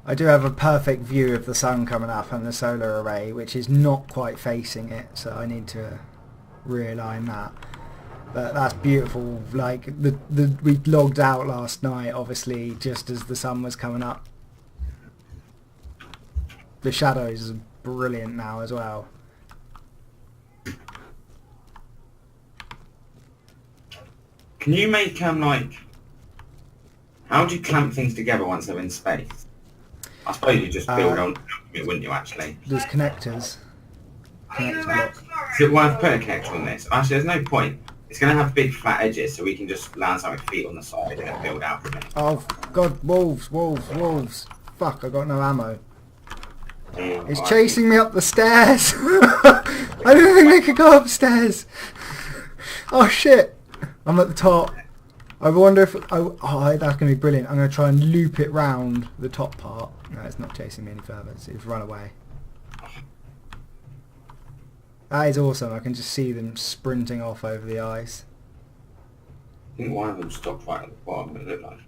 I do have a perfect view of the sun coming up and the solar array, which is not quite facing it, so I need to realign that. But that's beautiful. Like we logged out last night, obviously, just as the sun was coming up. The shadows are brilliant now as well. Can you make like? How do you clamp things together once they're in space? I suppose you just build on it, wouldn't you? Actually, there's connectors. Connector block. Is it worth putting a connector on this? Actually, there's no point. It's going to have big flat edges, so we can just land some feet on the side and then build out from it. Oh God! Wolves! Wolves! Wolves! Fuck! I got no ammo. It's chasing me up the stairs. I didn't think they could go upstairs. Oh shit! I'm at the top. I wonder if... Oh, that's going to be brilliant. I'm going to try and loop it round the top part. No, it's not chasing me any further. It's run away. That is awesome. I can just see them sprinting off over the ice. I think one of them stopped right at the bottom, it looked like.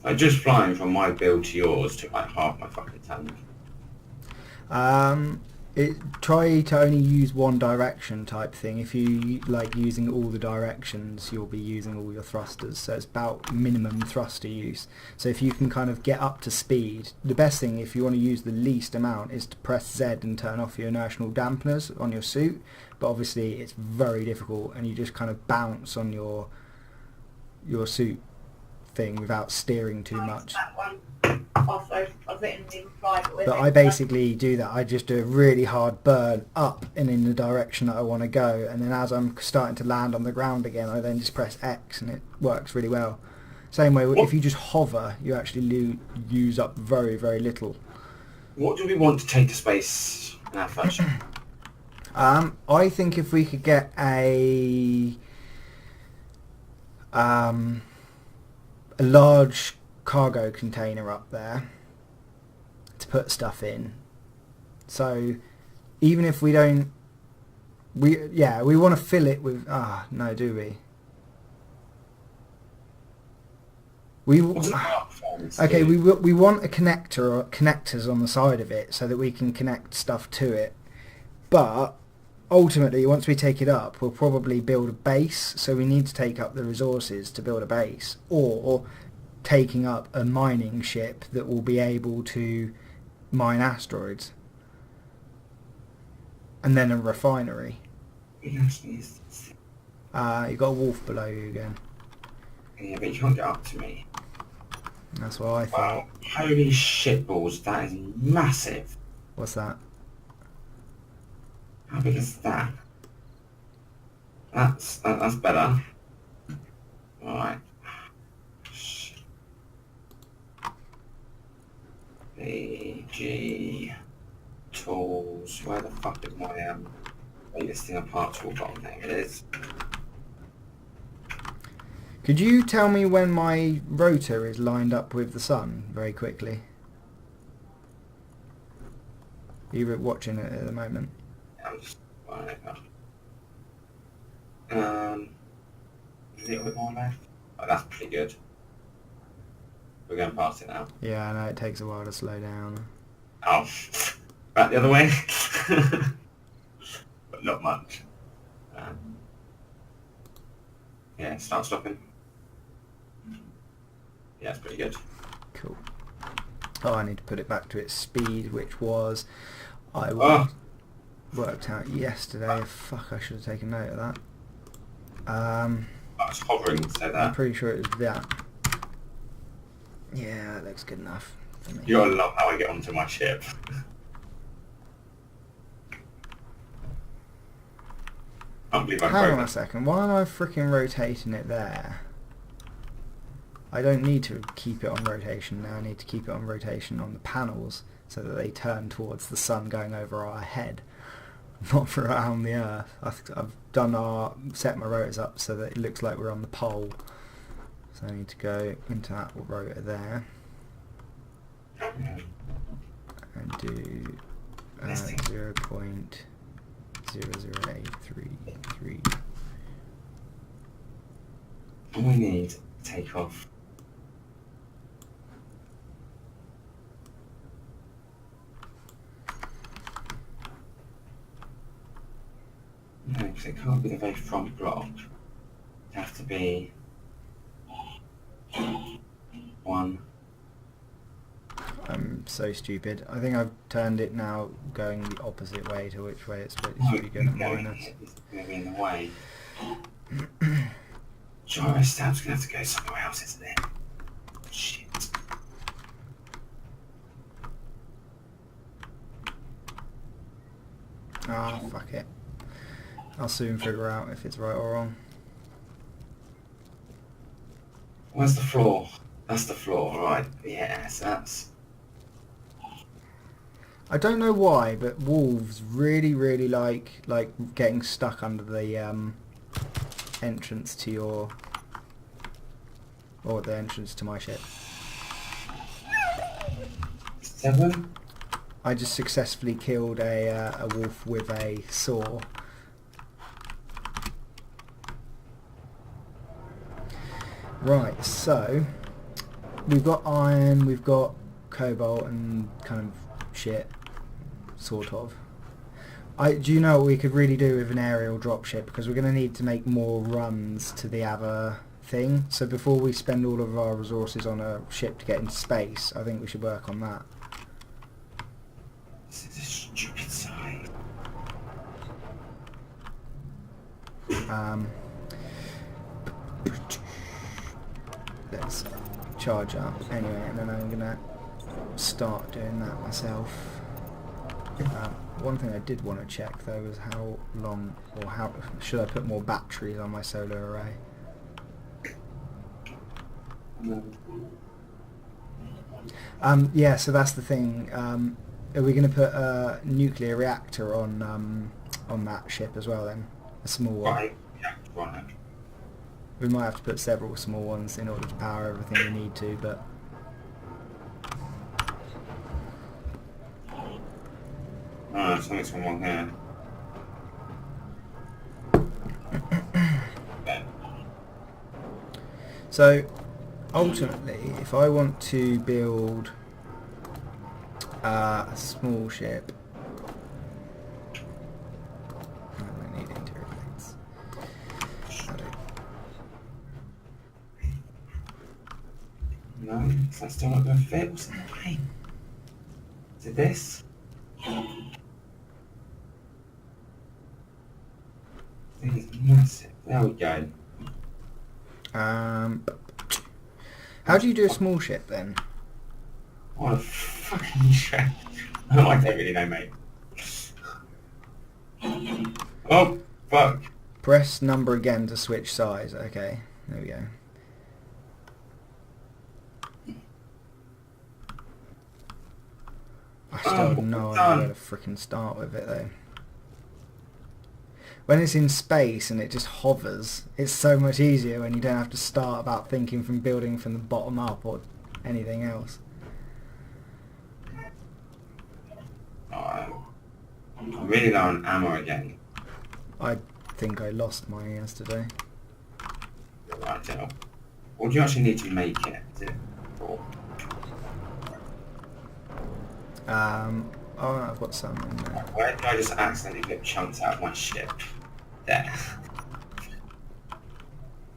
Like just flying from my build to yours took like half my fucking tank. Try to only use one direction type thing. If you like using all the directions, you'll be using all your thrusters, so it's about minimum thruster use. So if you can kind of get up to speed, the best thing if you want to use the least amount is to press Z and turn off your inertial dampeners on your suit, but obviously it's very difficult and you just kind of bounce on your suit thing without steering too much. I've written the reply, But I basically do that. I just do a really hard burn up and in the direction that I want to go, and then as I'm starting to land on the ground again, I then just press X and it works really well. Same way, if you just hover, you actually use up very, very little. What do we want to take to space in our first? I think if we could get a large cargo container up there to put stuff in, so even if we don't, we want to fill it with no, do we okay, we want a connector or connectors on the side of it so that we can connect stuff to it, but ultimately once we take it up we'll probably build a base, so we need to take up the resources to build a base, or taking up a mining ship that will be able to mine asteroids, and then a refinery. You've got a wolf below you again. Yeah, but you can't get up to me. That's what I thought. Wow, holy shitballs, that is massive. What's that? How big is that? That's better. Alright. AG tools. Where the fuck is my latest thing apart toolbar? There it is. Could you tell me when my rotor is lined up with the sun very quickly? Are you watching it at the moment? I'm just finding it up. Is it a bit more left? Oh, that's pretty good. We're going past it now. Yeah, I know it takes a while to slow down. Oh, back the other way. But not much. Yeah, start stopping. Yeah, it's pretty good. Cool. Oh, I need to put it back to its speed, which was worked out yesterday. Fuck, I should have taken note of that. I was hovering, so that. I'm pretty sure it was that. Yeah, that looks good enough for me. You gotta love how I get onto my ship. Can't believe I Hang broke on a it. second, why am I freaking rotating it there? I don't need to keep it on rotation now, I need to keep it on rotation on the panels so that they turn towards the sun going over our head, not around the earth. I've set my rotors up so that it looks like we're on the pole. So I need to go into that rotor there and do 0.00833. All we need to take off No, because it can't be the very front block. It has to be one. I'm so stupid. I think I've turned it now going the opposite way to which way it's supposed to be No, going at going minus. here, it's going to be in the way. Gyrostab's going to have to go somewhere else, isn't it? Shit. Ah, fuck it. I'll soon figure out if it's right or wrong. Where's the floor? That's the floor, right. Yes, that's... I don't know why, but wolves really like getting stuck under the entrance to your... or the entrance to my ship. 7? I just successfully killed a wolf with a saw. Right, so we've got iron, we've got cobalt and kind of shit, sort of. Do you know what we could really do with an aerial dropship? Because we're going to need to make more runs to the other thing. So before we spend all of our resources on a ship to get into space, I think we should work on that. This is a stupid side. Let's charge up anyway, and then I'm gonna start doing that myself. One thing I did want to check though was how long, or how should I put more batteries on my solar array? Yeah, so that's the thing. Are we going to put a nuclear reactor on that ship as well then? A small one? Right, yeah, right. We might have to put several small ones in order to power everything we need to, but... Oh, something's wrong here. So, ultimately, if I want to build a small ship... I need interior plates. No, that's still not going to fit. What's in the way? Is it this? Thing is massive. There we go. How do you do a small ship then? What a fucking shit. I don't really know, mate. Oh, fuck. Press number again to switch size. Okay, there we go. I still have no idea where to frickin' start with it though. When it's in space and it just hovers, it's so much easier when you don't have to start about thinking from building from the bottom up or anything else. Oh, I'm really low on ammo again. I think I lost mine yesterday. Right, so what do you actually need to make it? Is it for? Oh, I've got some in there. Where did I just accidentally put chunks out of my ship? There.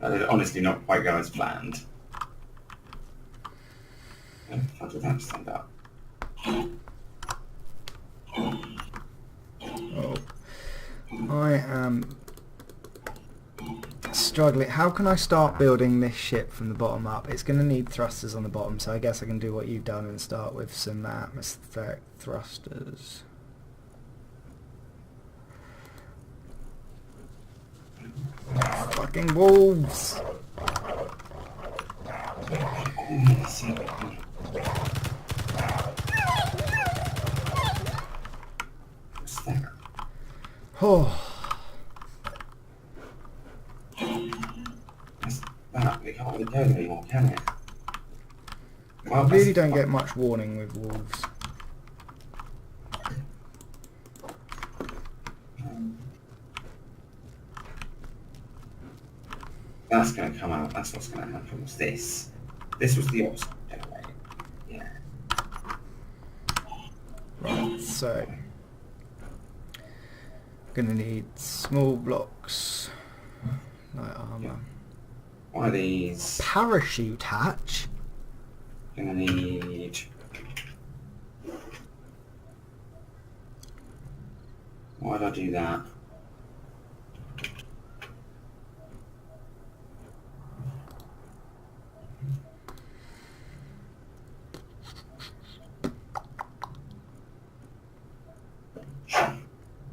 That did honestly not quite go as planned. How did that stand up? Oh, I am struggling. How can I start building this ship from the bottom up? It's going to need thrusters on the bottom, so I guess I can do what you've done and start with some atmospheric thrusters. Fucking wolves! What's that? Oh. That's that. We can't really go there anymore, can it? I really don't get much warning with wolves. That's going to come out. That's what's going to happen. What's this? This was the opposite generator. Yeah. Right, so Gonna need small blocks, light armor. One of these. Parachute hatch. Gonna need. Why did I do that?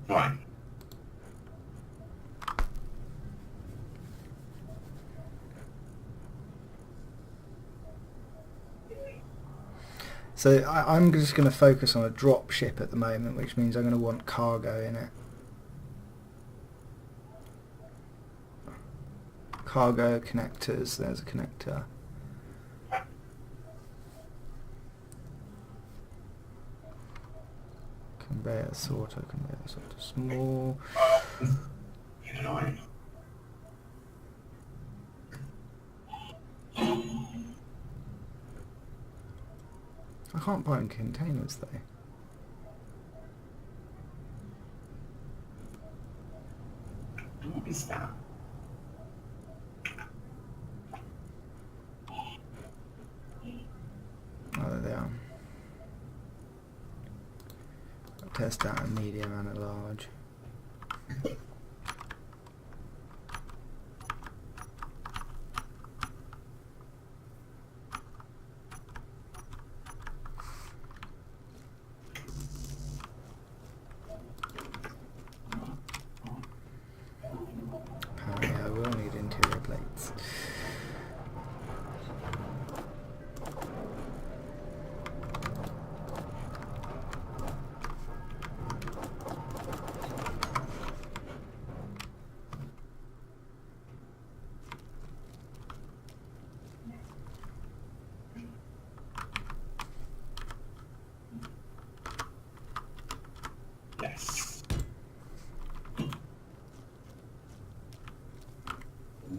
Right. So I'm just going to focus on a drop ship at the moment, which means I'm going to want cargo in it. Cargo connectors, there's a connector. Conveyor sorter, small. Annoying. I can't buy in containers though. What is that? Oh, there they are. I'll test out a medium and a large. Apparently I will need interior plates. Yes.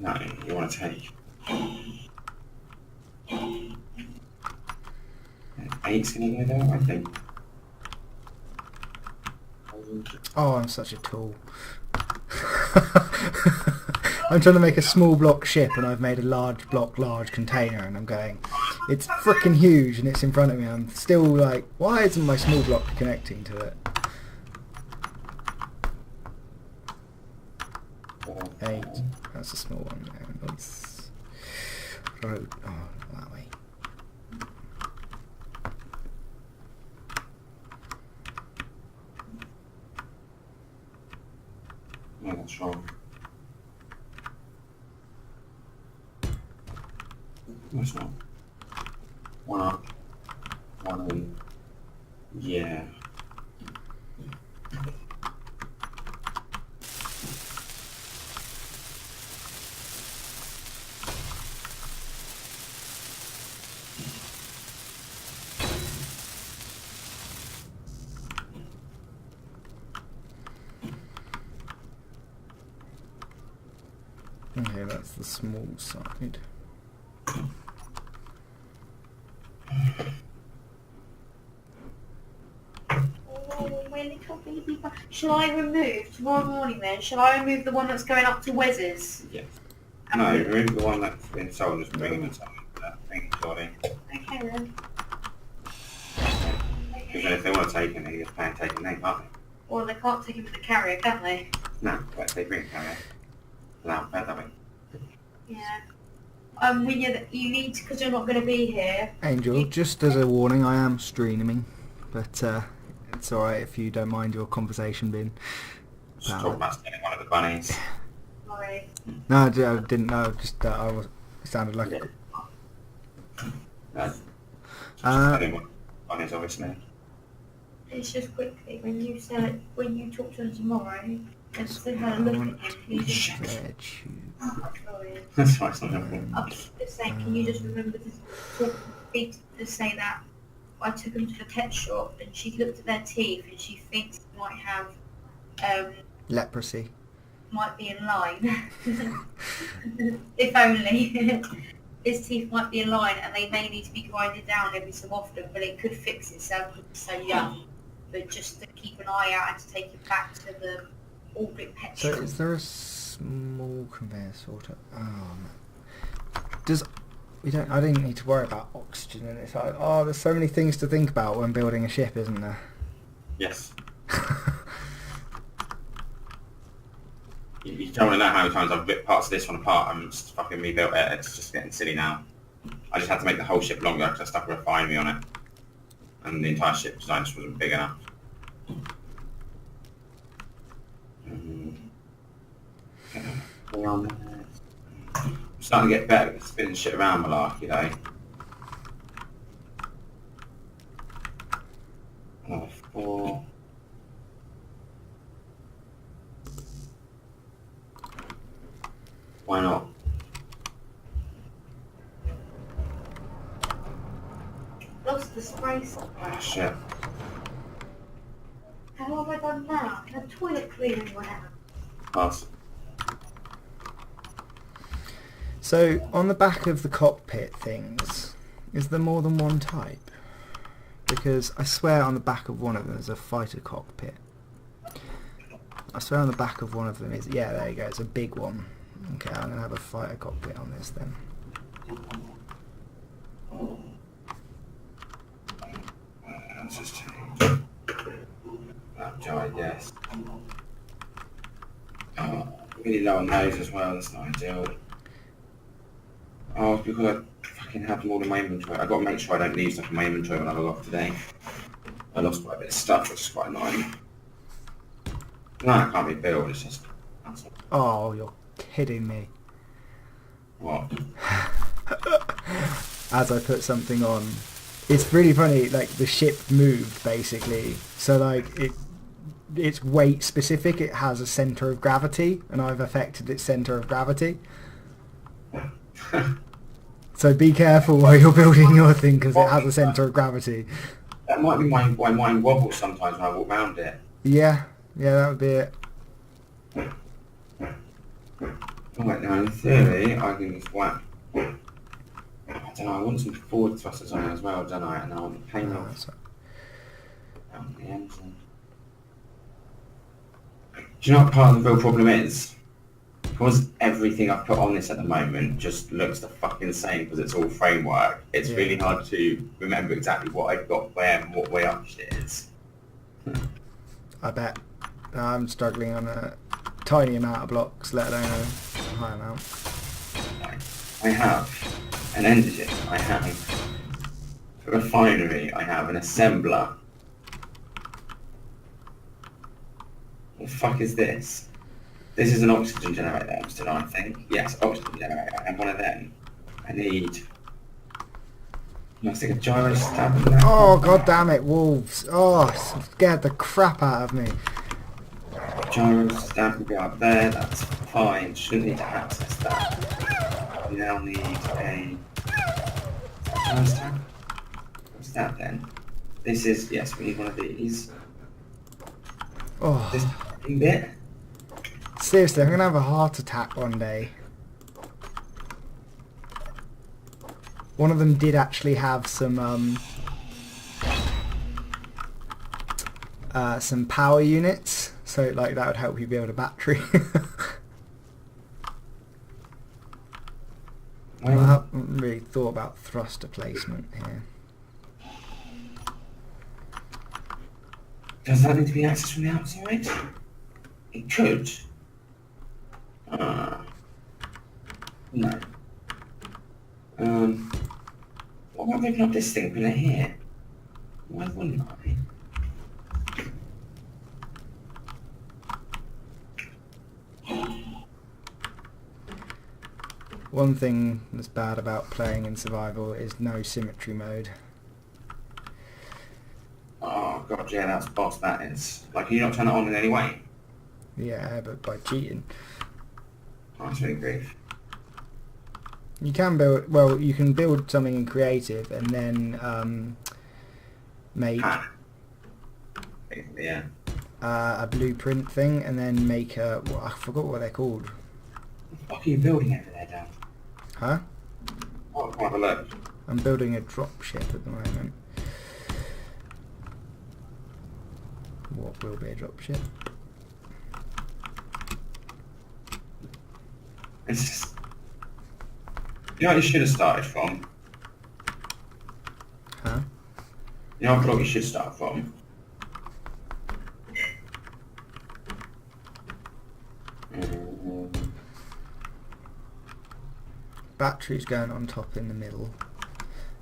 No, you want to take. 8's gonna go there, I think. Oh, I'm such a tool. I'm trying to make a small block ship and I've made a large block large container and I'm going, it's frickin' huge and it's in front of me. I'm still like, why isn't my small block connecting to it? 8, that's a small one there. Nice. Road, oh, that way. No, that's wrong. That's not. One up. One in. Yeah. Okay, that's the small side. Oh, my little baby. Shall I remove tomorrow morning then? Shall I remove the one that's going up to Wes's? Yes. And No, put- remove the one that's been sold, just bring it to that thing, sorry. Okay then. Because if they want to take it, they just pay and take a name, aren't they? Well, they can't take him with the carrier, can they? No, but if they bring a carrier. Launchpad, that way. Yeah. When you need, because you're not going to be here. Angel, just as a warning, I am streaming, but it's alright if you don't mind your conversation being... Just talk about stealing one of the bunnies. Sorry. No, I didn't know, just it sounded like... Yeah. No. Uh, Stealing one of the bunnies, obviously. It's just quickly, when you talk to them tomorrow, and see her look at him, can you just... Red tube. Sorry. That's why it's not helpful. I was just saying, can you just remember to say that I took them to the pet shop and she looked at their teeth and she thinks they might have, Leprosy. might be in line. If only. His teeth might be in line and they may need to be grinded down every so often, but it could fix itself because it's so young. But just to keep an eye out and to take it back to the orbit So petrol. is there a small conveyor sorter? Oh man. I didn't need to worry about oxygen in it. It's like, oh, there's so many things to think about when building a ship, isn't there? Yes. You don't want to know how many times I've ripped parts of this one apart and just fucking rebuilt it. It's just getting silly now. I just had to make the whole ship longer because I stuck a refinery on it. And the entire ship design just wasn't big enough. We're on there. I'm starting to get better at spinning shit around malarkey though. Another 4. Why not? Lost the space. Ah, shit. How have I done now? The toilet cleaning went out. Pass. So on the back of the cockpit things, is there more than one type? Because I swear on the back of one of them is a fighter cockpit. I swear on the back of one of them is, yeah, there you go, it's a big one. Okay, I'm going to have a fighter cockpit on this then. Let's just change that jar, yes. Oh, really low on those as well, that's not ideal. Oh, it's because I fucking have them all in my inventory. I've got to make sure I don't leave stuff in my inventory when I log off today. I lost quite a bit of stuff, which is quite annoying. No, it can't be built, it's just... That's Oh, you're kidding me. what? As I put something on, it's really funny, like the ship moved basically, so like it's weight specific, it has a centre of gravity and I've affected its centre of gravity. So be careful while you're building your thing because it has a centre of gravity. That might be why mine wobbles sometimes when I walk around it. Yeah, that would be it. Right, now in theory, I can just whack... I don't know, I want some forward thrusters on it as well, don't I? And then I want the paint Oh, off. so- The engine. Do you know what part of the real problem is? Because everything I've put on this at the moment just looks the fucking same because it's all framework, it's Yeah. really hard to remember exactly what I've got where and what way up shit is. I bet. I'm struggling on a tiny amount of blocks, let alone a high amount. I have an engine, I have a refinery, I have an assembler. What the fuck is this? This is an oxygen generator, still, I think. Yes, oxygen generator. I have one of them. I need... Must take a gyro stab in that. Oh, god damn it, wolves. Oh, scared the crap out of me. Gyro stab will be up there, that's fine. Shouldn't need to access that. We now need a... gyro stab? What's that then? This is... Yes, we need one of these. Oh, This fucking bit. seriously, I'm going to have a heart attack one day. One of them did actually have some power units, so like that would help you build a battery. I haven't really thought about thruster placement here. Does that need to be accessed from the outside? It could. No. What about ripping up this thing, putting it here? Why wouldn't I? One thing that's bad about playing in survival is no symmetry mode. Oh god, yeah, that's boss, that is. Like, can you not turn it on in any way? Yeah, but by cheating. Oh, that's really grief. You can build, well, you can build something in creative and then make Yeah. a blueprint thing and then make a, well, I forgot what they're called. What the fuck are you building over there, Dan? Huh? Oh, have a look. I'm building a dropship at the moment. What will be a dropship? It's just... You know what you should have started from? Huh? You know what block you should start from? Batteries going on top in the middle,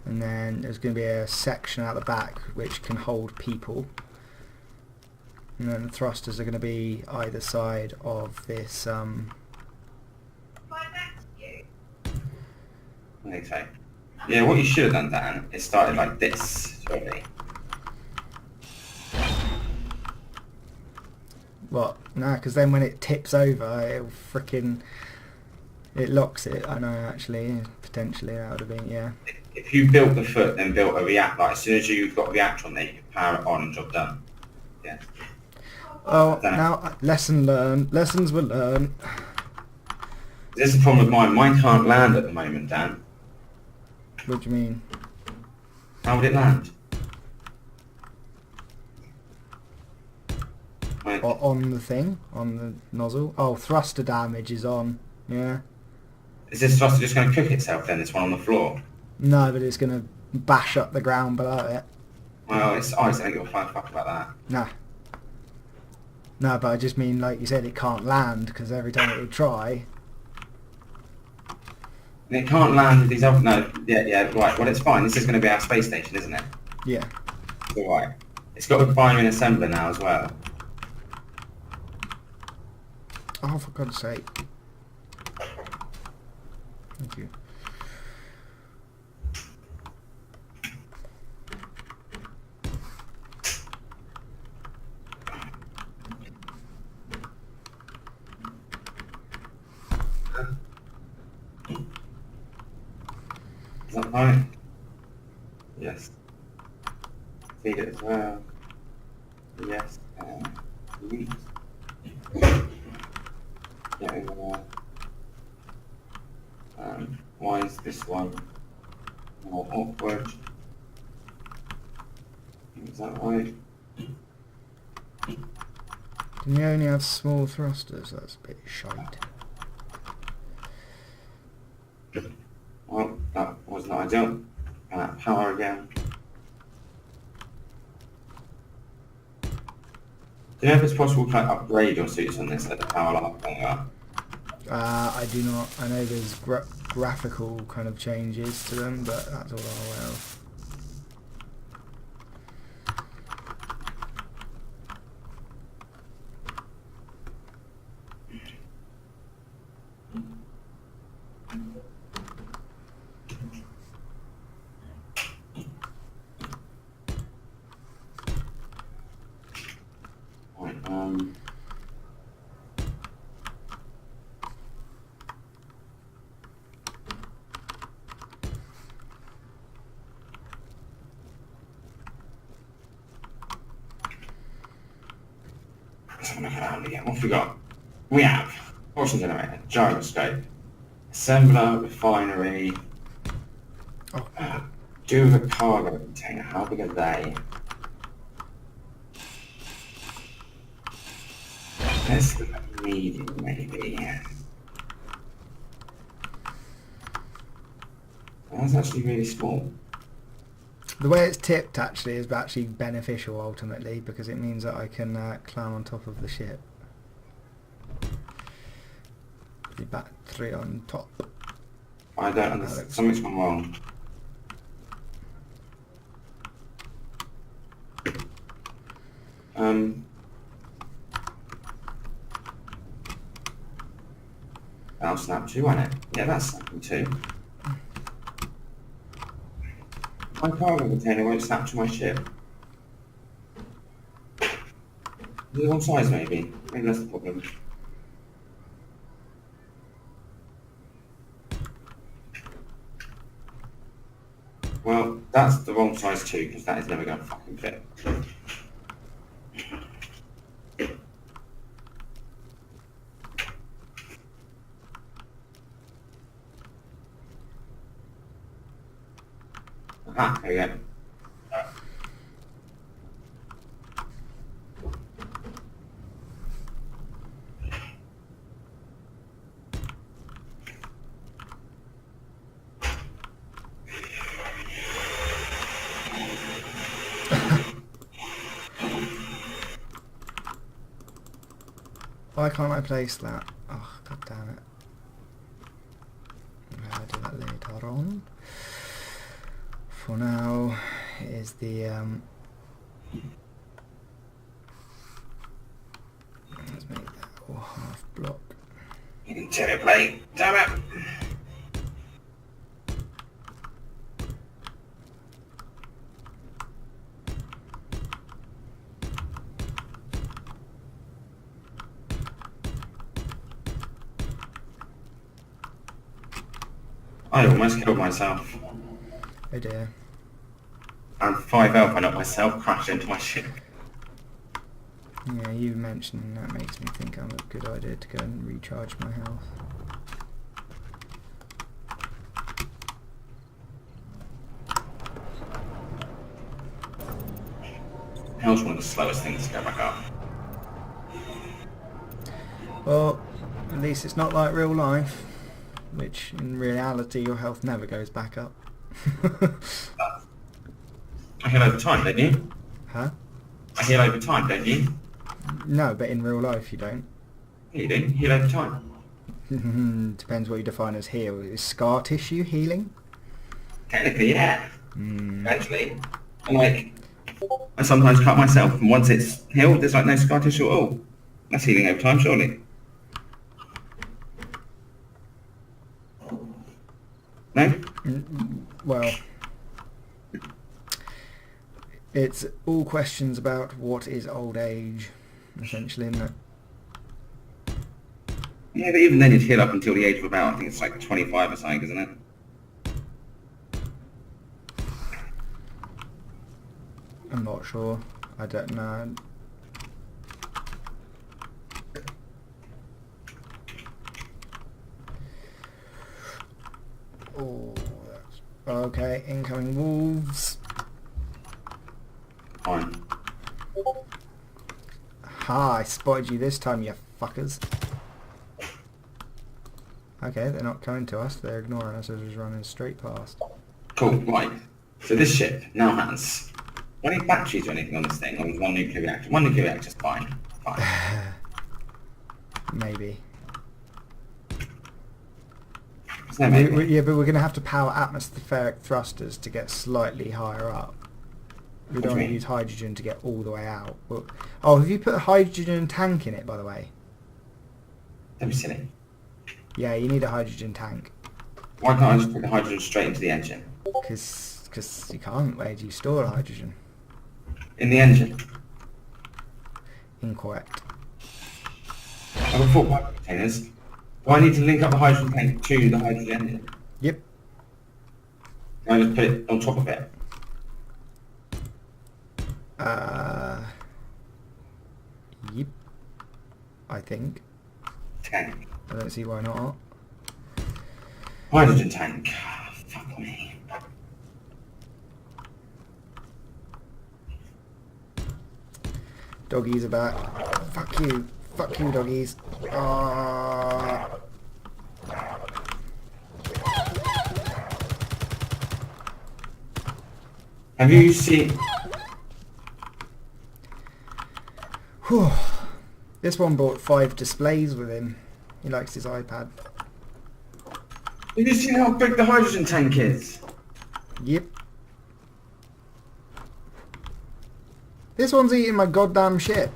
and then there's going to be a section out the back which can hold people, and then the thrusters are going to be either side of this. Okay. Yeah, what you should have done, Dan, is started like this, surely. What? No, because then when it tips over, it'll it locks it. I know, actually, potentially that would have been, yeah. If you built the foot, then built a reactor, like as soon as you've got a reactor on there, you can power it on and job done. Yeah. Oh, now lesson learned. Lessons were learned. This is the problem with mine. Mine can't land at the moment, Dan. What do you mean? How would it land? Like, On the thing, on the nozzle. Oh, thruster damage is on. Yeah. is this thruster just going to cook itself then, this one on the floor? No, but it's going to bash up the ground below it. Well, it's ice, I don't give a fuck about that. Nah. No, but I just mean, like you said, it can't land because every time it would try. And it can't land with these other... No, yeah, right. Well, it's fine. This is going to be our space station, isn't it? Yeah. It's alright. It's got a primary assembler now as well. Oh, for God's sake. Thank you. Is that right? Yes. Feed it as well. Yes. Yeet. Get over there. Why is this one more awkward? Is that right? Can you only have small thrusters? That's a bit shite. Well, that wasn't ideal. Power again. Do you know if it's possible to upgrade your suits on this at the power level? I do not. I know there's graphical kind of changes to them, but that's all I'm aware of. Right, let's have a look around again. What have we got? We have propulsion generator, gyroscope, assembler, refinery, Oh, do the cargo container. How big are they? Let's look at medium, maybe. That's actually really small. the way it's tipped actually is actually beneficial ultimately because it means that I can climb on top of the ship. The battery on top. I don't understand. Something's gone wrong. That'll snap too, won't it? Yeah, that's snapping too. My cargo container won't snap to my ship. Is it the wrong size, maybe? Maybe that's the problem. Well, that's the wrong size too, because that is never going to fucking fit. Aha, there we go. Why can't I place that? Oh, god damn it. I'll do that later on. For now, it is the... let's make that all half block. Interior plate, damn it! I almost killed myself. Oh dear. And 5 health, I knocked myself, crashed into my ship. Yeah, you mentioning that makes me think I'm a good idea to go and recharge my health. Hell's one of the slowest things to go back up. Well, at least it's not like real life, which in reality your health never goes back up. I heal over time, don't you? Huh? I heal over time, don't you? No, but in real life you don't. Yeah, you do. Heal over time. Depends what you define as heal. Is scar tissue healing? Technically, yeah. Eventually. And like, I sometimes cut myself, and once it's healed, there's like no scar tissue at all. That's healing over time, surely. No? Well, it's all questions about what is old age, essentially, isn't it? Yeah, but even then you'd heal up until the age of about, I think it's like 25 or something, isn't it? I'm not sure. I don't know. Oh, that's... Okay, incoming wolves. Fine. Ha, I spotted you this time, you fuckers. Okay, they're not coming to us, they're ignoring us, they're just running straight past. Cool, right. So this ship now has... Do I need batteries or anything on this thing? Or is one nuclear reactor? One nuclear reactor's fine. Fine. Maybe. No, maybe. Yeah, but we're going to have to power atmospheric thrusters to get slightly higher up. We don't want to use hydrogen to get all the way out. Well, oh, have you put a hydrogen tank in it, by the way? Don't be silly. Yeah, you need a hydrogen tank. Why can't I just put the hydrogen straight into the engine? Because you can't. Where do you store hydrogen? In the engine? Incorrect. I've got 4 pipe containers. Do I need to link up the hydrogen tank to the hydrogen engine? Yep. Can I just put it on top of it? Yep. I think. Tank. I don't see why not. Hydrogen tank. Fuck me. Doggies are back. Fuck you. Fuck you, doggies. Have you seen... Whew. This one brought 5 displays with him. He likes his iPad. Have you seen how big the hydrogen tank is? Yep. This one's eating my goddamn shit.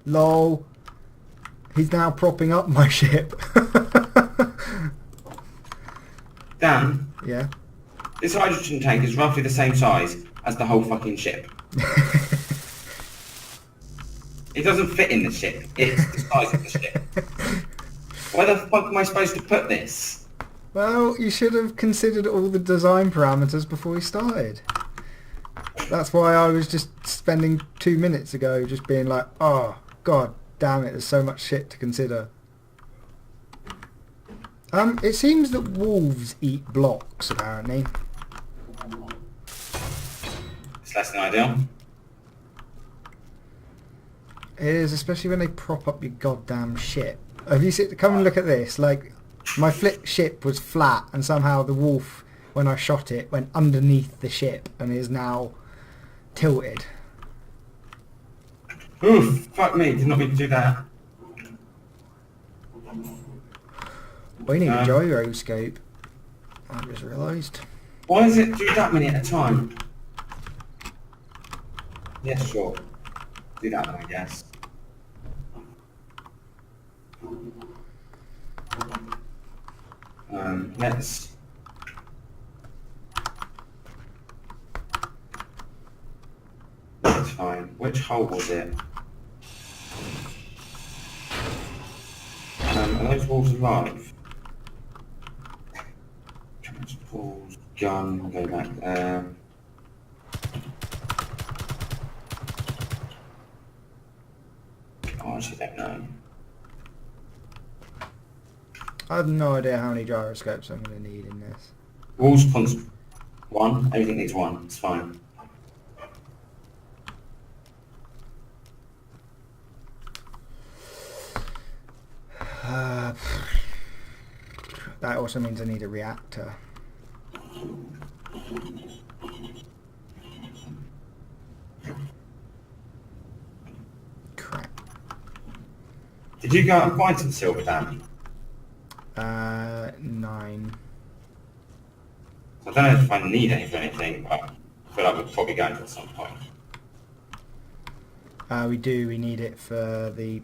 Lol. He's now propping up my ship. Dan, Yeah. this hydrogen tank is roughly the same size as the whole fucking ship. It doesn't fit in the ship. It's the size of the ship. Where the fuck am I supposed to put this? Well, you should have considered all the design parameters before you started. That's why I was just spending 2 minutes ago just being like, oh, god damn it, there's so much shit to consider. It seems that wolves eat blocks, apparently. It's less than ideal. It is, especially when they prop up your goddamn ship. Have you seen, come and look at this, like, my ship was flat and somehow the wolf, when I shot it, went underneath the ship and is now tilted. Oof, fuck me, did not mean to do that. We need a gyroscope. I just realised. Why does it do that many at a time? Yeah, sure. Do that one, I guess. Let's... That's fine. Which hole was it? Are those walls alive? Transport, gun, go back there. I actually don't know. I have no idea how many gyroscopes I'm going to need in this. Walls, one. Everything needs one. It's fine. That also means I need a reactor. Crap. Did you go out and find some silver, Dan? 9. I don't know if I need any for anything, but I feel like we're probably going to at some point. We do. We need it for the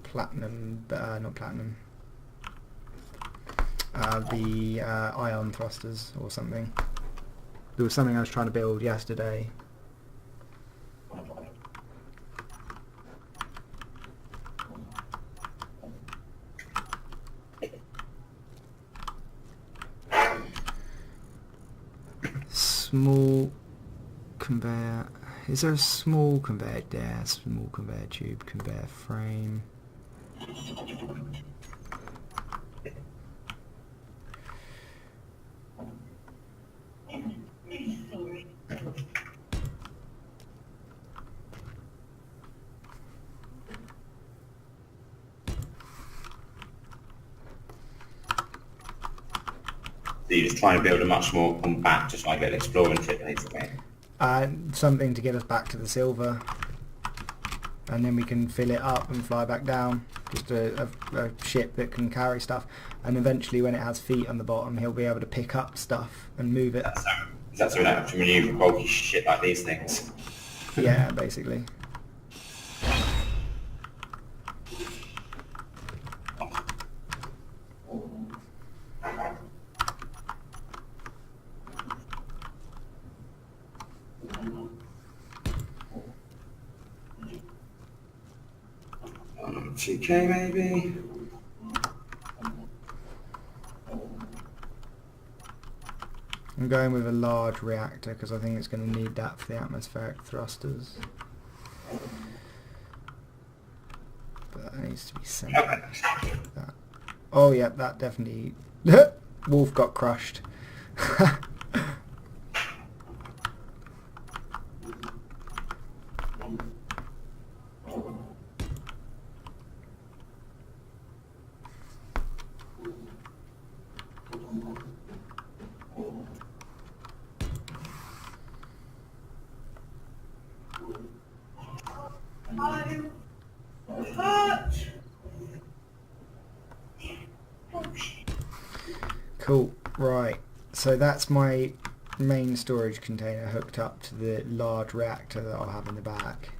platinum, not platinum. The ion thrusters or something. There was something I was trying to build yesterday. Small conveyor. Is there a small conveyor there? Small conveyor tube, conveyor frame. So you're just trying to build a much more compact, just like an exploring trip, basically. Something to get us back to the silver, and then we can fill it up and fly back down. Just a ship that can carry stuff, and eventually when it has feet on the bottom he'll be able to pick up stuff and move it. That's so we don't have to maneuver bulky shit like these things. Yeah, basically. TK maybe? I'm going with a large reactor because I think it's going to need that for the atmospheric thrusters. But that needs to be sent. That. Oh yeah, that definitely... Wolf got crushed. Cool, right, so that's my main storage container hooked up to the large reactor that I'll have in the back.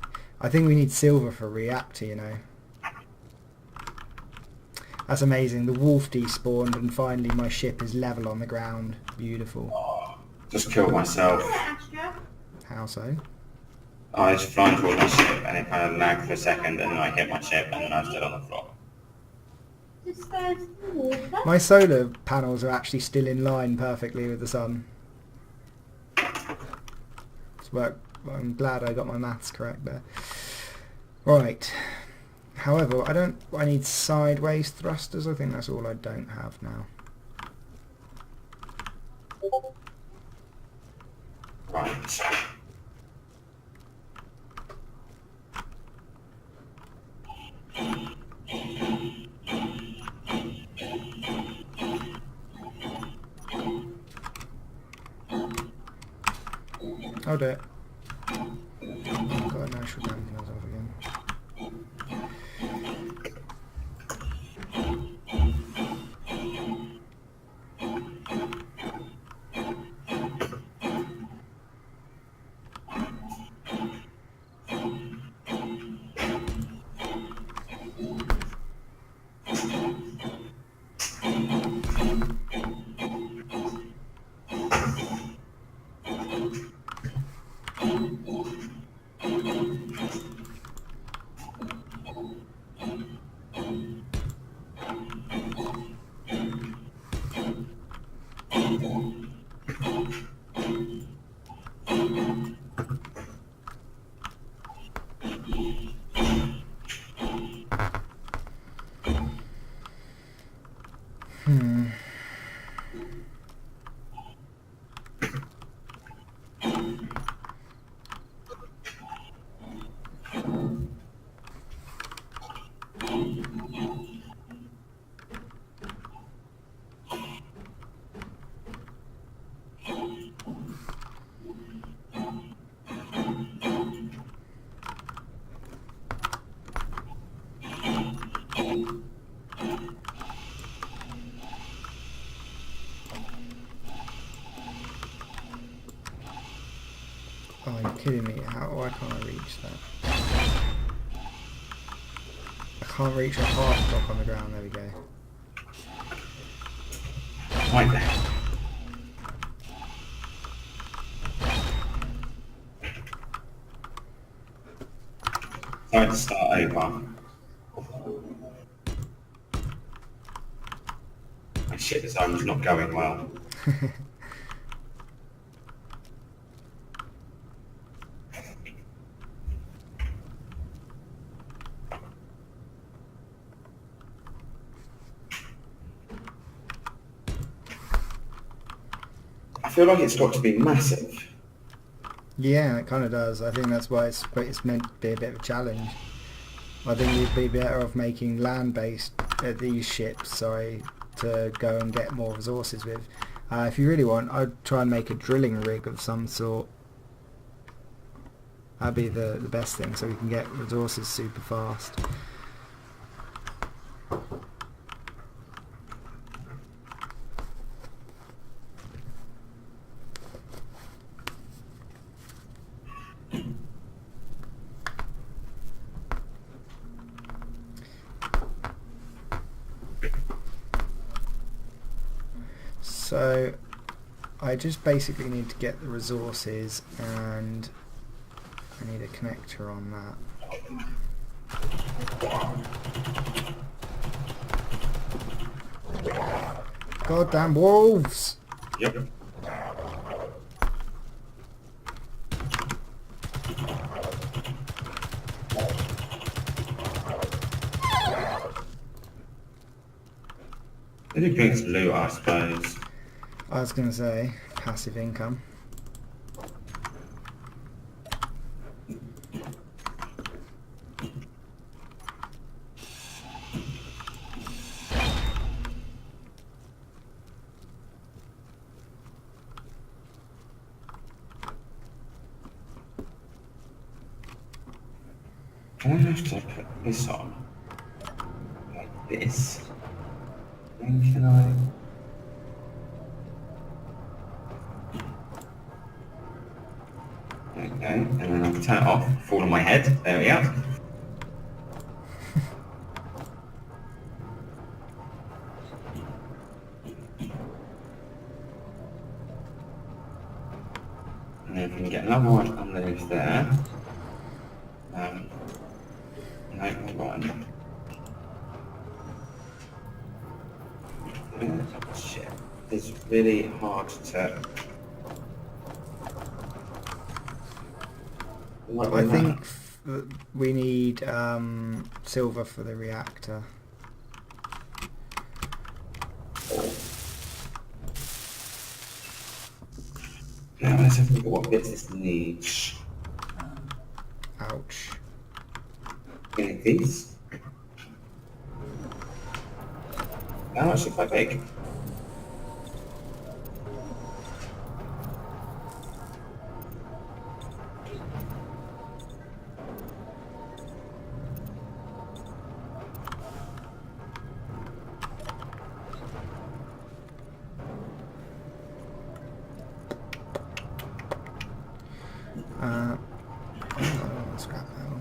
I think we need silver for a reactor, you know. That's amazing, the wolf despawned and finally my ship is level on the ground. Beautiful. Oh, just killed myself. How so? I was flying towards my ship and it kind of lagged for a second and then I hit my ship and then I was dead on the floor. My solar panels are actually still in line perfectly with the sun. I'm glad I got my maths correct there. Right. However, I need sideways thrusters. I think that's all I don't have now. Right. I'll do it. I've got no shut down myself again. Oh, you're kidding me. Why can't I reach that? I can't reach a half block on the ground. There we go. Right there. Sorry to start over. My ship zone's not going well. I feel like it's got to be massive. Yeah, it kind of does. I think that's why it's meant to be a bit of a challenge. I think you'd be better off making land-based these ships, sorry, to go and get more resources with. If you really want, I'd try and make a drilling rig of some sort. That'd be the best thing, so we can get resources super fast. So I just basically need to get the resources, and I need a connector on that. Goddamn wolves! Yep. They do bring us loot, I suppose. I was going to say, passive income. Can I have to put this on? Like this? Then can I... Okay, and then I can turn it off, fall on my head. There we go. And then if we can get another one underneath there. No, hold on. Oh, shit. It's really hard to... I think we need silver for the reactor. Now let's have a look at what bits this needs. Ouch. Any of these? They're actually quite big. Oh, scrap metal.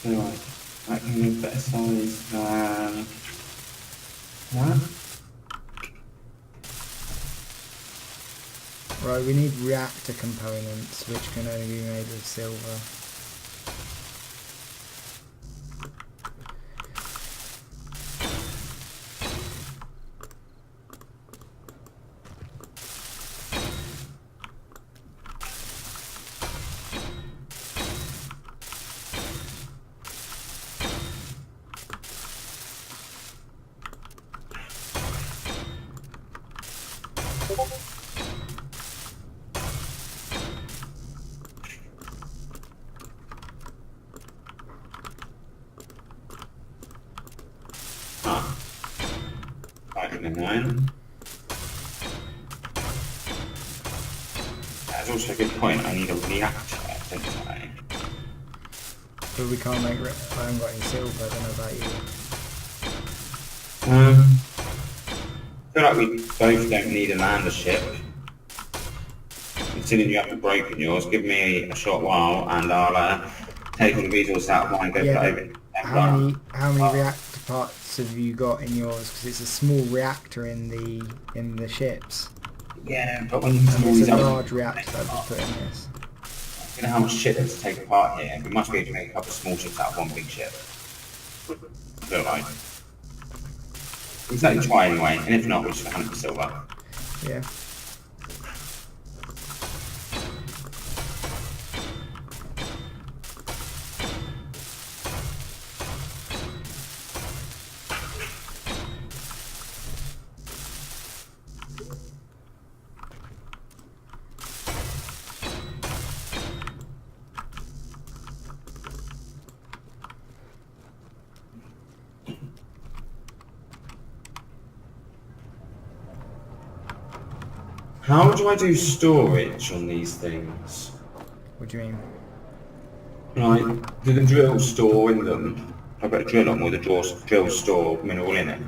Right, that can be a better size than that. Right, we need reactor components, which can only be made of silver. Ah, vitamin 9. That's also a good point. I need a reactor, don't I? But we can't make. I haven't got any silver. I don't know about you. I feel like we both don't need a lander ship. Considering you haven't broken yours, give me a short while and I'll take all the resources out of mine and go Yeah, put but over in how many reactor parts have you got in yours? Because it's a small reactor in the ships. Yeah, but when you can It's a large reactor that I've just put in this. you know how much shit there's to take apart here, we must be able to make a couple of small ships out of one big ship. I feel like. We can certainly try anyway, and if not, we'll just hunt for silver. Yeah. How do I do storage on these things? What do you mean? Like, do the drills store in them? If I put a drill on, will the drill store mineral in it?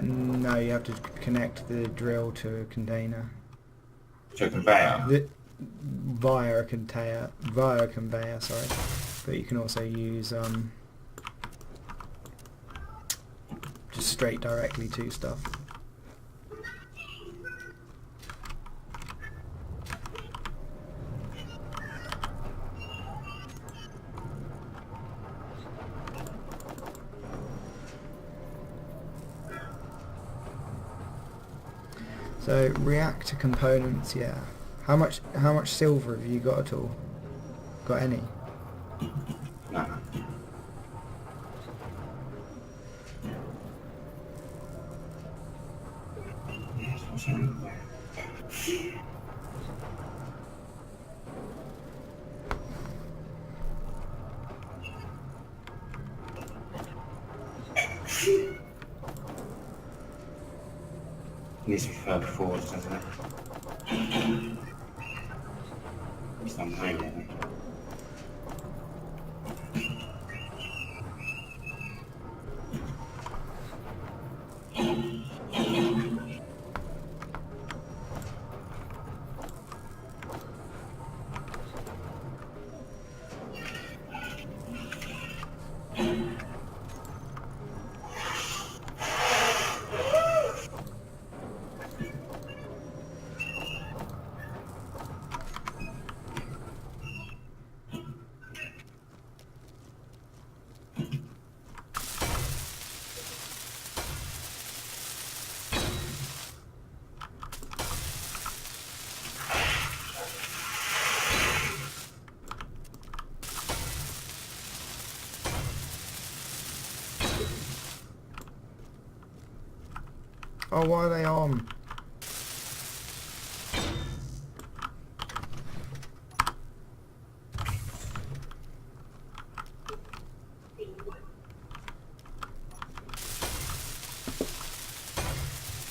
No, you have to connect the drill to a container. To a conveyor? Via a conveyor, sorry. But you can also use just straight directly to stuff. So reactor components, yeah. How much silver have you got at all? Got any? No. Needs to be further forward, doesn't it? It's not raining. Oh, why are they on?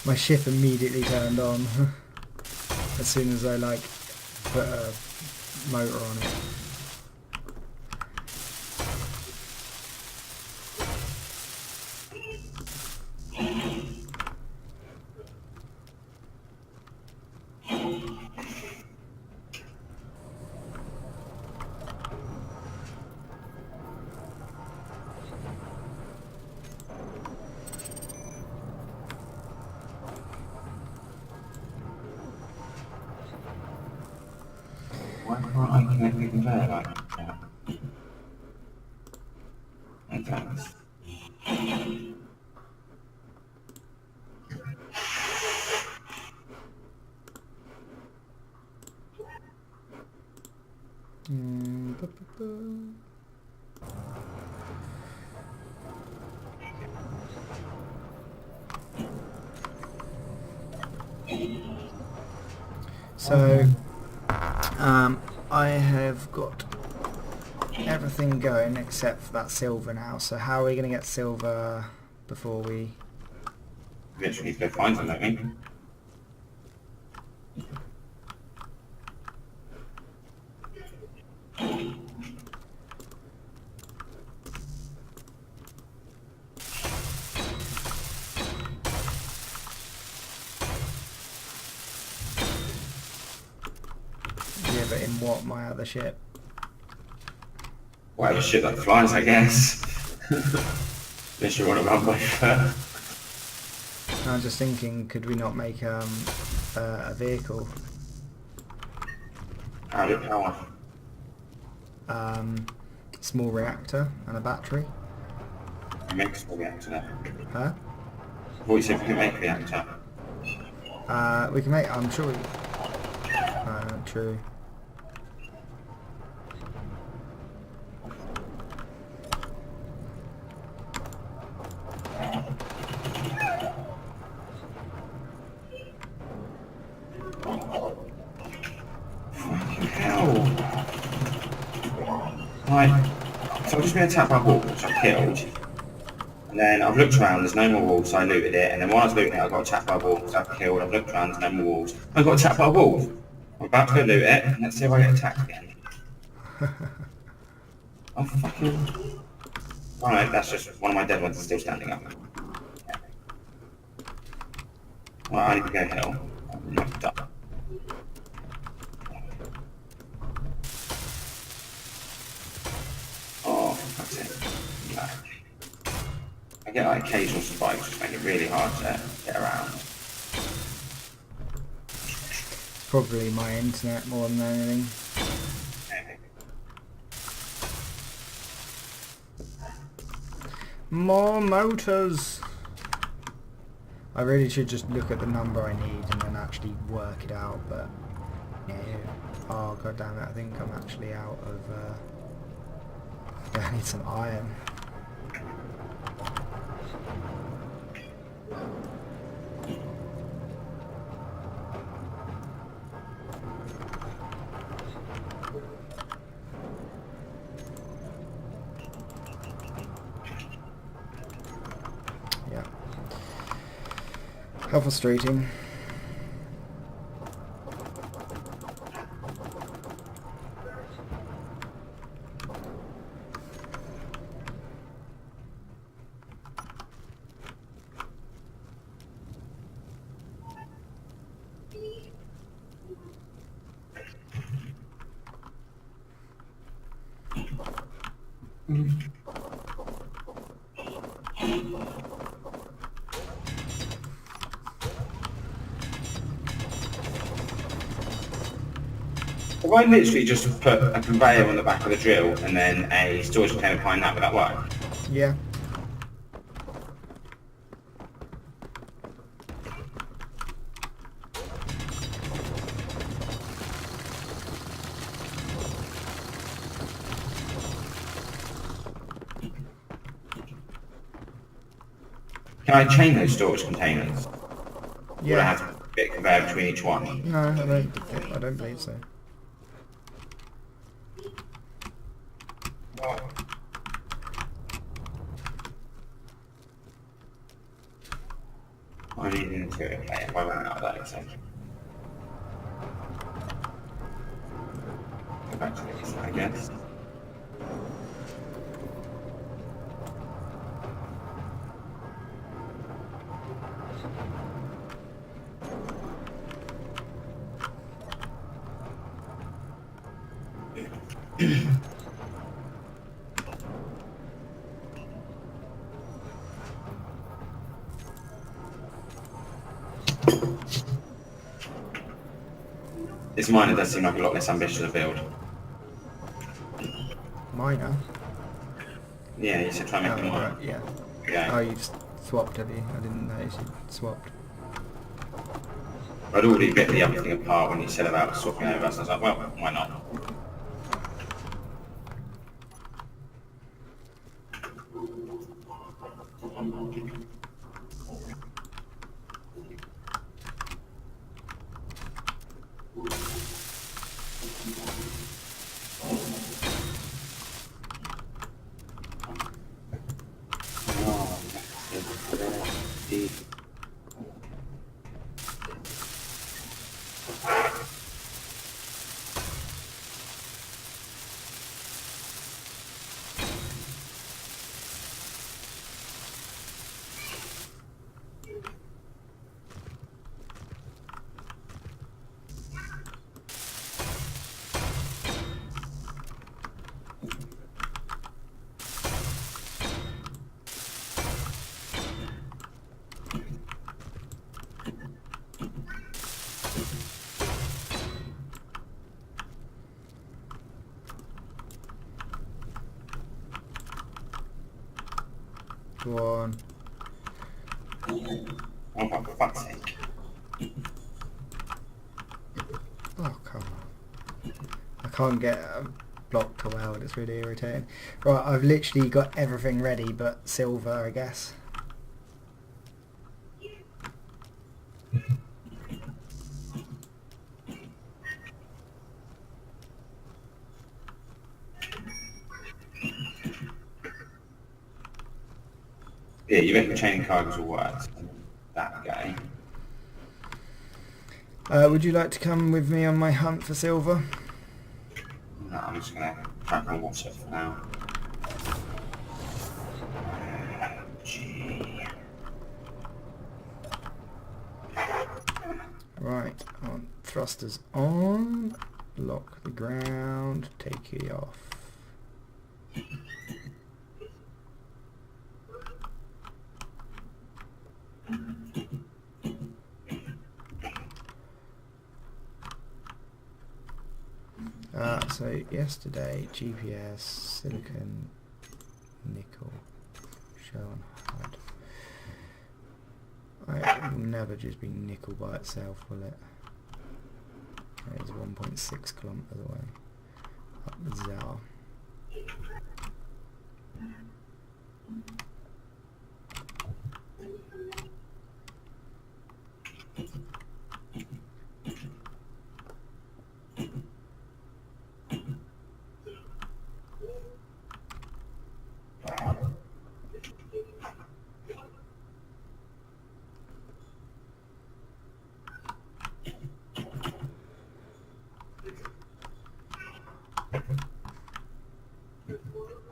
My ship immediately turned on as soon as I like put a motor on it. Why can't I connect the conveyor like that? And thanks. Ba, ba, ba. So, I have got everything going except for that silver now. So how are we going to get silver before we... Literally go find something, don't we? Yeah, but in what, my other ship? Whatever shit that flies, I guess. Unless you want to run with her. I was just thinking, could we not make a vehicle? How do power? Small reactor and a battery. You make a small reactor there. Huh? What you said we can make a reactor? We can make... I'm sure we... true. Hell! Right, so I've just been attacked by wolves, which I've killed. And then I've looked around, there's no more wolves, so I looted it. And then while I was looting it, I got attacked by wolves, I've killed. I've looked around, there's no more wolves. I got attacked by a wolf. I'm about to go loot it, and let's see if I get attacked again. Oh, fucking... Alright, that's just one of my dead ones is still standing up. Yeah. Well, I need to go hill. I'm knocked up. Oh, for fuck's sake. No. I get like occasional spikes, which make it really hard to get around. Probably my internet more than anything. Maybe. More motors! I really should just look at the number I need and then actually work it out, but... Yeah. Oh, god damn it, I think I'm actually out of... Yeah, I need some iron. Yeah. How frustrating. If I literally just put a conveyor on the back of the drill and then a storage container behind that, would that work? Yeah. Can I chain those storage containers? Would I Yeah. have to get a conveyor between each one? No, I don't believe so. I need interior plate if I ran out of that, so. Go back to these, I guess. This miner does seem like a lot less ambitious to build. Miner? Yeah, you should try and make them Right, mine. yeah. Yeah. Oh, you've swapped, have you? I didn't notice you swapped. I'd already bit the other thing apart when you said about swapping over, so I was like, well, why not? Go on. Oh, for fuck's sake. Oh, come on. I can't get a block to weld, it's really irritating. Right, I've literally got everything ready but silver, I guess. Yeah, you reckon chain cargoes will work? That guy. Would you like to come with me on my hunt for silver? No, I'm just gonna crack on watch it for now. Gee. Right, on thrusters on, lock the ground, take it off. So yesterday, GPS, silicon, nickel, show on HUD. It will never just be nickel by itself, will it? It is 1.6 kilometers away. Up the Zao.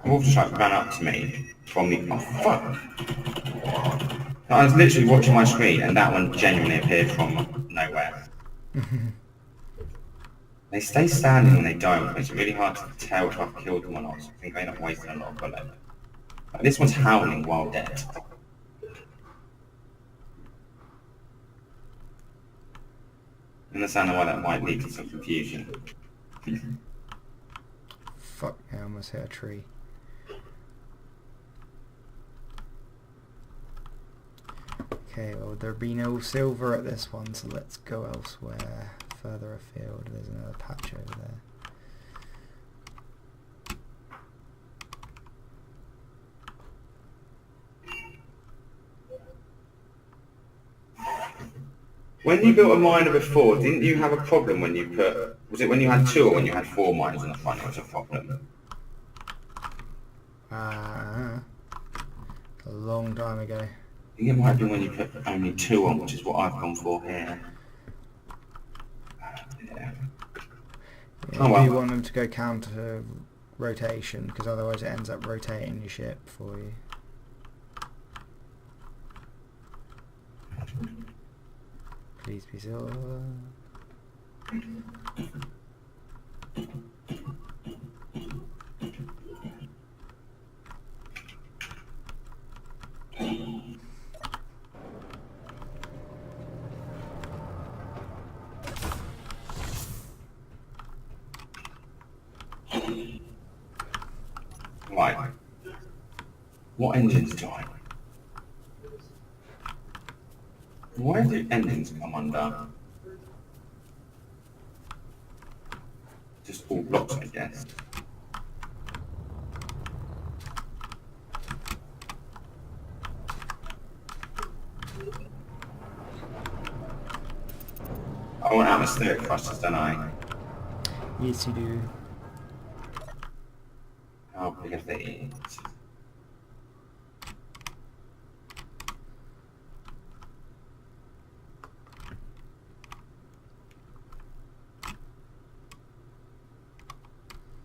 Wolf Truck ran up to me from the. Oh fuck! I was literally watching my screen and that one genuinely appeared from nowhere. They stay standing when they don't, but it's really hard to tell if I've killed them or not, so I think I end up wasting a lot of bullet. Like, this one's howling while dead. I understand why that might lead to some confusion. Fuck, I almost hit a tree. Okay, well there'll be no silver at this one, so let's go elsewhere. Further afield, there's another patch over there. When you built a miner before, didn't you have a problem when you put... Was it when you had 2 or when you had 4 miners on the front? It was a problem. A long time ago. think it might be when you put only 2 on, which is what I've gone for here. Yeah. Yeah, Oh you well. do want them to go counter rotation, because otherwise it ends up rotating your ship for you. Please be silver. Right. What engines do I? Where do engines come under? Just all blocks, I guess. I want atmospheric thrusters, don't I? Yes, you do. How big are they?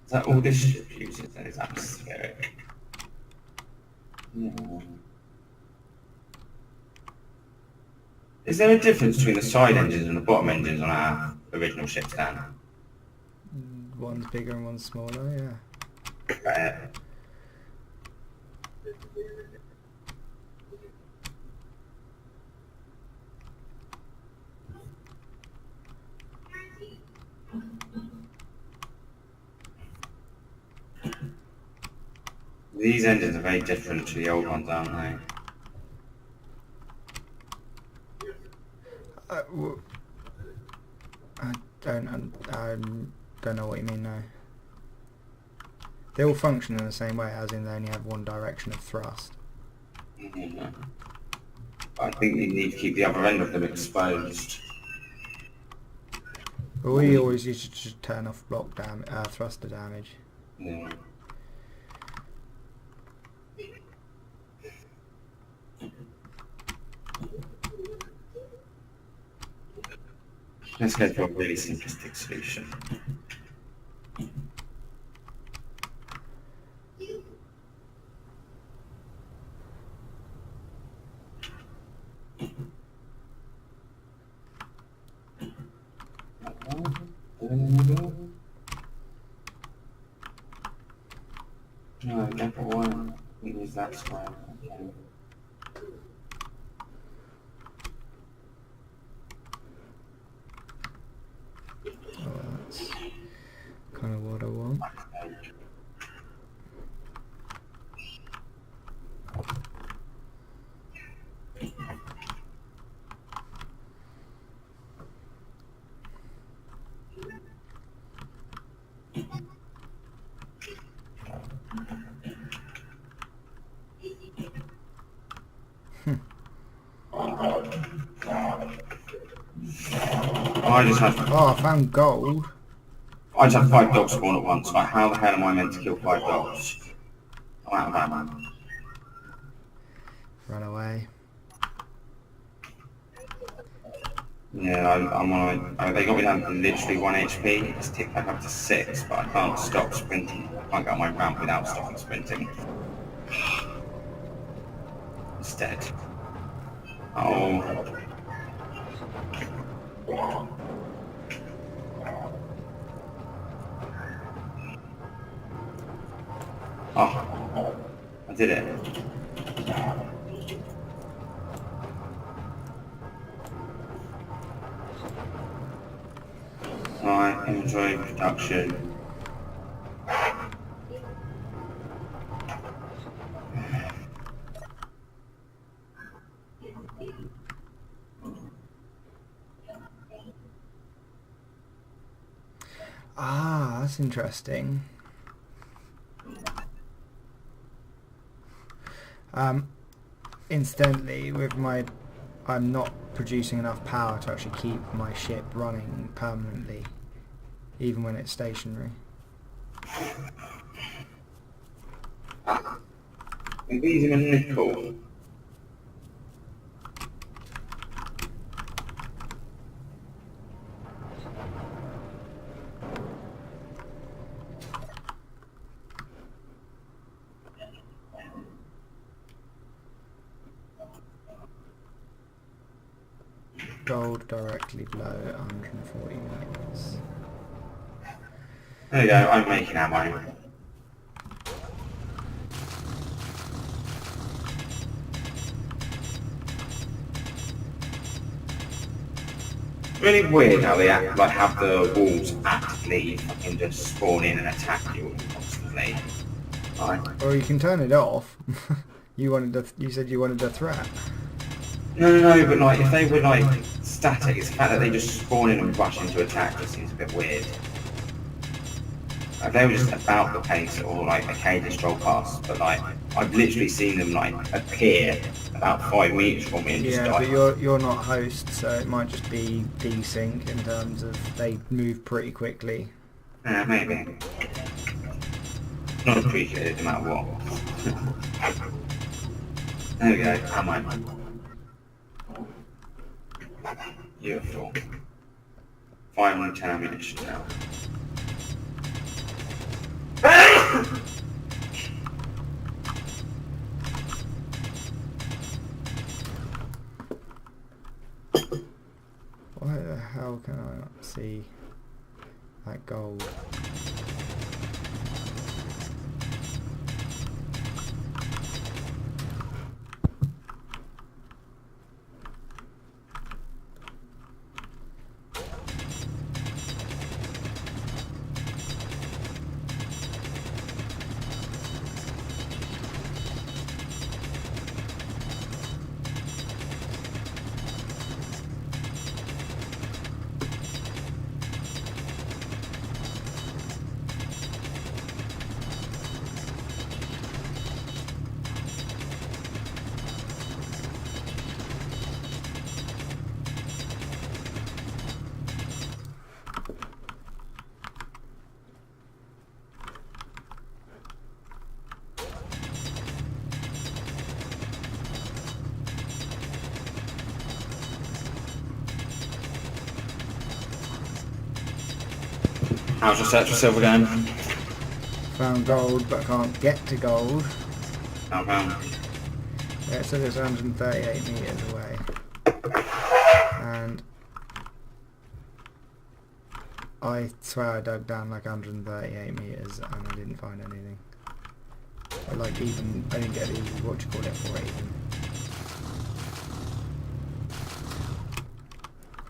Is that all this ship uses then? Is atmospheric? Yeah. Is there a difference between the side engines and the bottom engines on our original ships, Dan? One's bigger and one's smaller, yeah. These engines are very different to the old ones, aren't they? I don't know what you mean now. They all function in the same way, as in they only have one direction of thrust. Yeah. I think you need to keep the other end of them exposed. But we always used to just turn off thruster damage. Yeah. Let's go for a really simplistic solution. No, gap at 1. We use that square. Okay. Oh, that's kind of what I want. I just had Oh, I found gold. 5 dogs spawn at once. Like, how the hell am I meant to kill 5 dogs? I'm out of ammo. Run away. Yeah, I'm on. They got me down to literally 1 HP. It's ticked back up to 6, but I can't stop sprinting. I can't get on my ramp without stopping sprinting. Instead. Oh. Oh. I did it. Right, enjoy production. Ah, that's interesting. Incidentally, I'm not producing enough power to actually keep my ship running permanently, even when it's stationary. Magnesium and nickel. gold directly below 140 meters. There you go, I'm making ammo. Really weird how they act, like have the walls actively fucking just spawn in and attack you constantly. Like, Or you can turn it off. You said you wanted a threat. no, but like if they were like static, it's the fact that they just spawn in and rush into attack just seems a bit weird. Like, they were just about the place or like occasionally stroll past, but like I've literally seen them like appear about 5 meters from me and just Yeah, die. but you're not host, so it might just be desync in terms of they move pretty quickly. Maybe. Not appreciated no matter what. There we go, ammo. Beautiful. 510 ammunition now. Why the hell can I not see that gold? How's your search for silver going? Found gold, but I can't get to gold. Not found. Yeah, it says it's 138 meters away. And I swear I dug down like 138 meters and I didn't find anything. Or like even, I didn't get the, what do you call it for it even.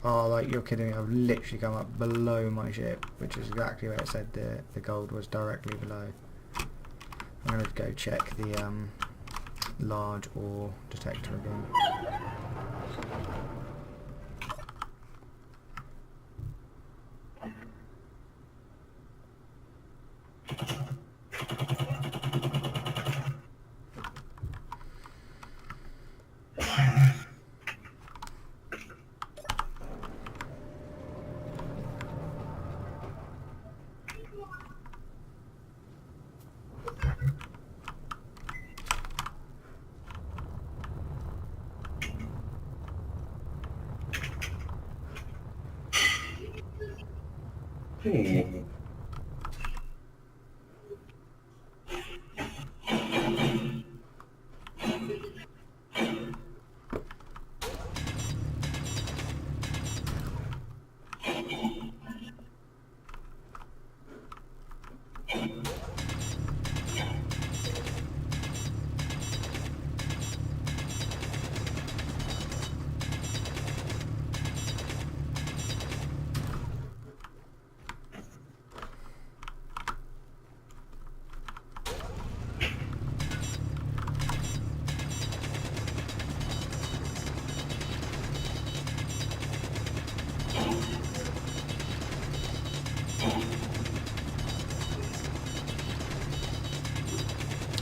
Oh, like you're kidding me, I've literally come up below my ship, which is exactly where it said the gold was directly below. I'm going to go check the large ore detector again.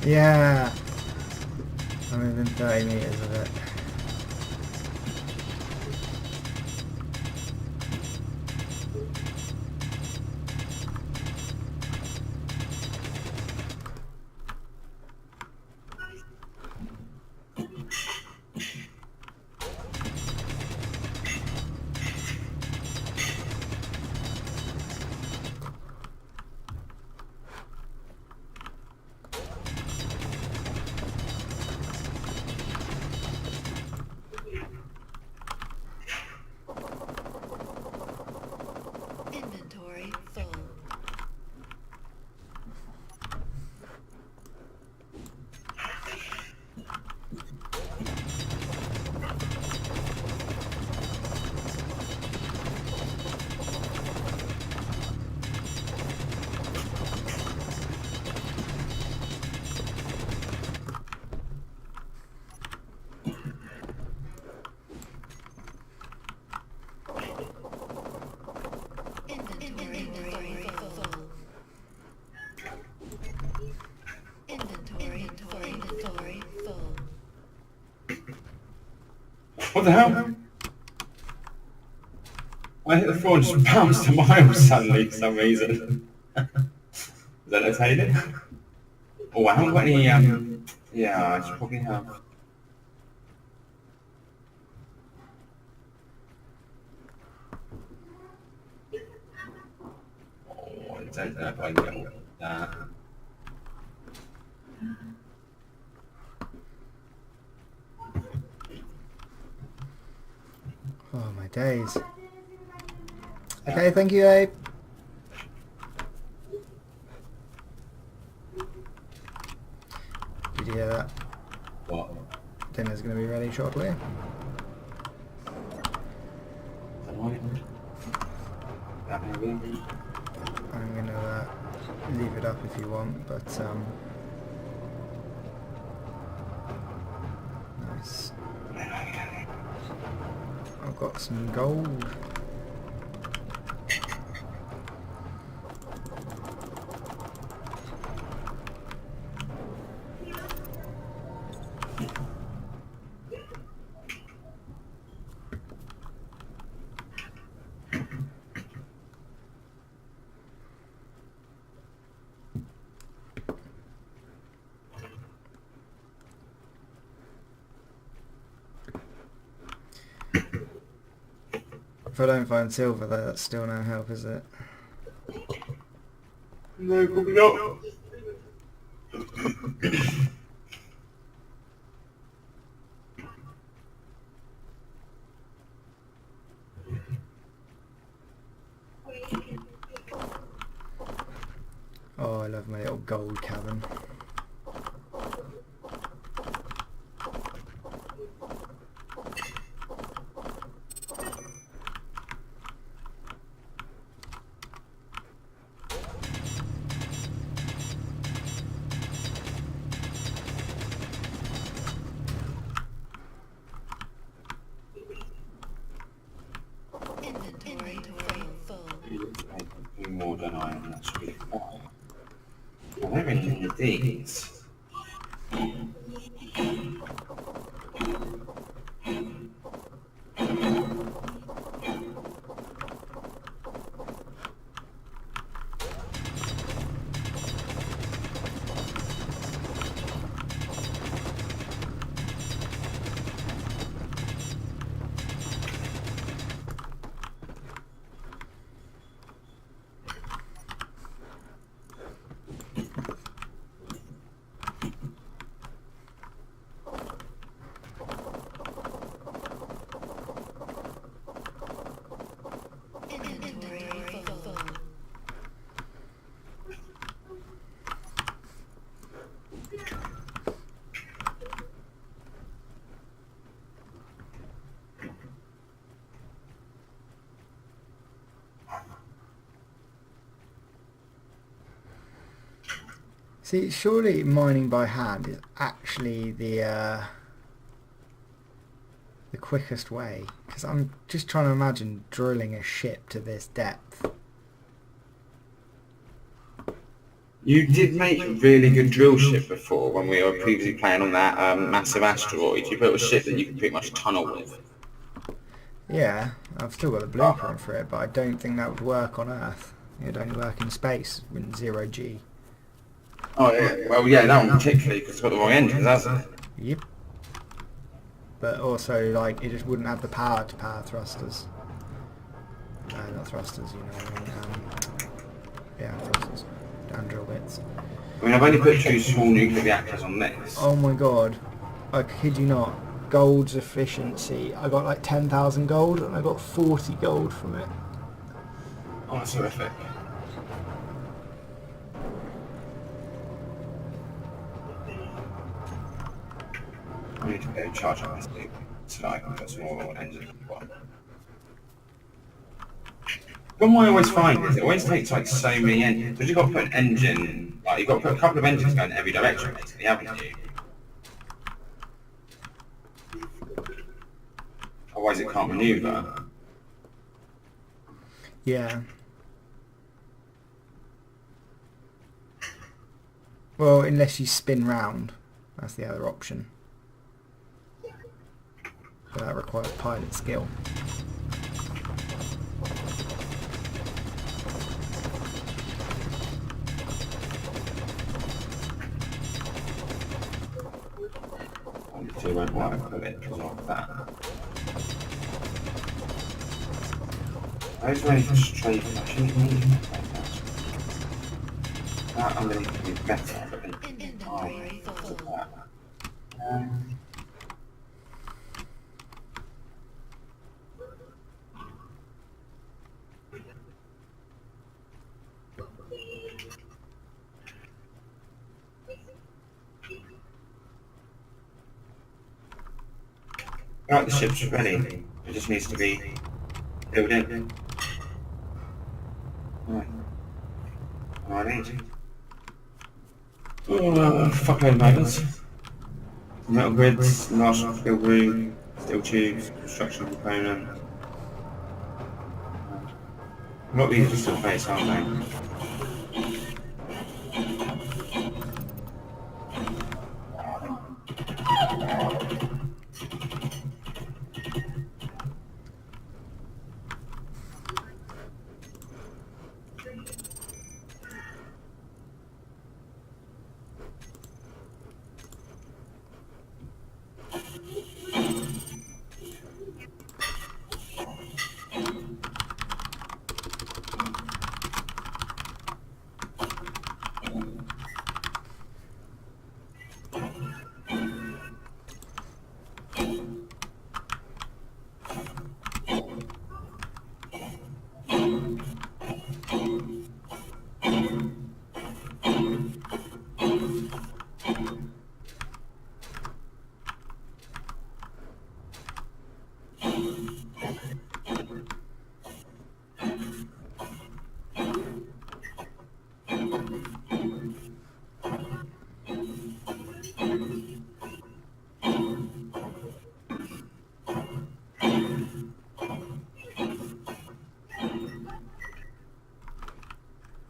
Yeah! I'm within 30 meters of it. What the hell? I hit the floor and just bounced a mile suddenly for some reason. Is that entertaining? Oh, I haven't got any, yeah, I should probably have. Oh, I don't know if I can get all that. Oh my days. Okay, thank you, Abe. Did you hear that? What? Dinner's going to be ready shortly. That maybe? I'm going to leave it up if you want, but nice. I've got some gold. If I don't find silver though, that's still no help, is it? No, probably not. Oh, I love my little gold cabin. More than I am, that should be fine. I don't really need these. See, surely mining by hand is actually the quickest way, because I'm just trying to imagine drilling a ship to this depth. You did make a really good drill ship before when we were previously playing on that massive asteroid. You built a ship that you could pretty much tunnel with. Yeah, I've still got the blueprint for it, but I don't think that would work on Earth. It'd only work in space in 0G. Oh yeah, well yeah, that one particularly because it's got the wrong engines, hasn't it? Yep. But also, like, it just wouldn't have the power to power thrusters. Not thrusters, you know what I mean. Yeah, thrusters. And drill bits. I mean, I've only put 2 small nuclear reactors on this. Oh my god. I kid you not. Gold's efficiency. I got like 10,000 gold and I got 40 gold from it. Oh, that's horrific. I need to go charge up this thing so that I can put some more engines on. One way I always find is it always takes like so many engines, because you've got to put an engine, like you've got to put a couple of engines going in every direction basically, haven't you? Otherwise it can't manoeuvre. Yeah. Well, unless you spin round. That's the other option. but that requires pilot skill. So you won't want to put it like that. I was really frustrated. I shouldn't need it like that. That underneath would be better, but then I took that. Right, the ship's ready. It just needs to be filled in. Right. Alright. Oh, fuckload of motors. Metal grids, large steel room, steel tubes, construction component. A lot of these are still base, aren't they?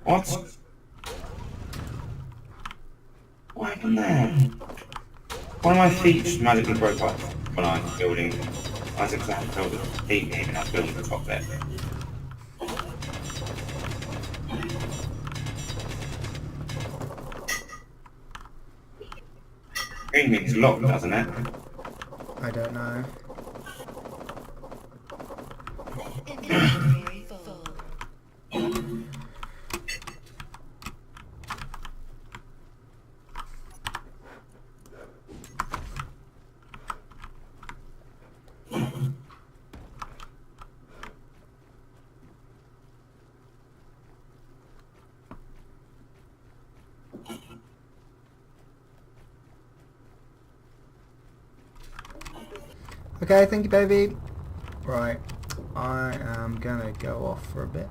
What? What happened there? One of my feet just magically broke off when I was building. I was exactly building the feet game and I was building the top bit. Green means locked, doesn't it? I don't know. Inventory full. Okay, thank you, baby. Right, I am gonna go off for a bit.